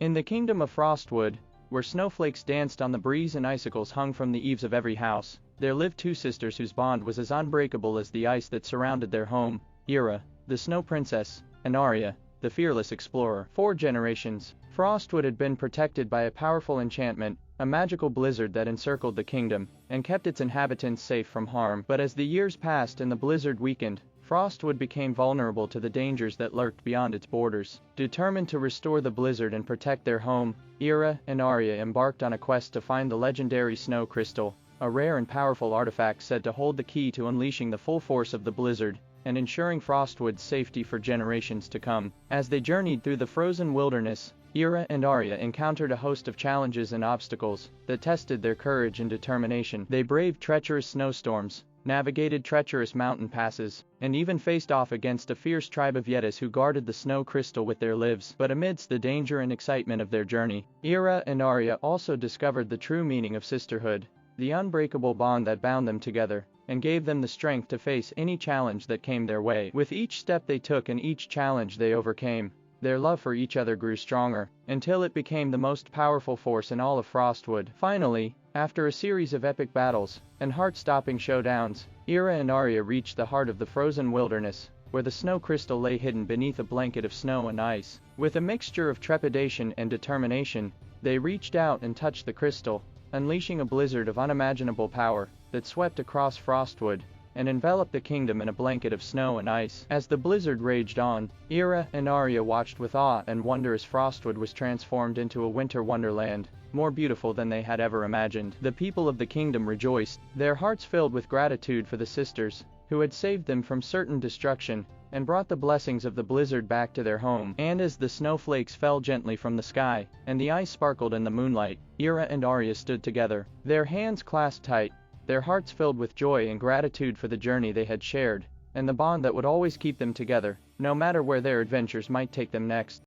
In the kingdom of Frostwood, where snowflakes danced on the breeze and icicles hung from the eaves of every house, there lived two sisters whose bond was as unbreakable as the ice that surrounded their home: Ira, the Snow Princess, and Arya, the fearless explorer. 4 generations, Frostwood had been protected by a powerful enchantment, a magical blizzard that encircled the kingdom and kept its inhabitants safe from harm. But as the years passed and the blizzard weakened, Frostwood became vulnerable to the dangers that lurked beyond its borders. Determined to restore the blizzard and protect their home, Ira and Arya embarked on a quest to find the legendary Snow Crystal, a rare and powerful artifact said to hold the key to unleashing the full force of the blizzard and ensuring Frostwood's safety for generations to come. As they journeyed through the frozen wilderness, Ira and Arya encountered a host of challenges and obstacles that tested their courage and determination. They braved treacherous snowstorms, navigated treacherous mountain passes, and even faced off against a fierce tribe of Yetis who guarded the Snow Crystal with their lives. But amidst the danger and excitement of their journey, Ira and Arya also discovered the true meaning of sisterhood, the unbreakable bond that bound them together and gave them the strength to face any challenge that came their way. With each step they took and each challenge they overcame, their love for each other grew stronger, until it became the most powerful force in all of Frostwood. Finally, after a series of epic battles and heart-stopping showdowns, Ira and Arya reached the heart of the frozen wilderness, where the Snow Crystal lay hidden beneath a blanket of snow and ice. With a mixture of trepidation and determination, they reached out and touched the crystal, unleashing a blizzard of unimaginable power that swept across Frostwood and enveloped the kingdom in a blanket of snow and ice. As the blizzard raged on, Ira and Arya watched with awe and wonder as Frostwood was transformed into a winter wonderland, more beautiful than they had ever imagined. The people of the kingdom rejoiced, their hearts filled with gratitude for the sisters, who had saved them from certain destruction and brought the blessings of the blizzard back to their home. And as the snowflakes fell gently from the sky and the ice sparkled in the moonlight, Ira and Arya stood together, their hands clasped tight, their hearts filled with joy and gratitude for the journey they had shared, and the bond that would always keep them together, no matter where their adventures might take them next.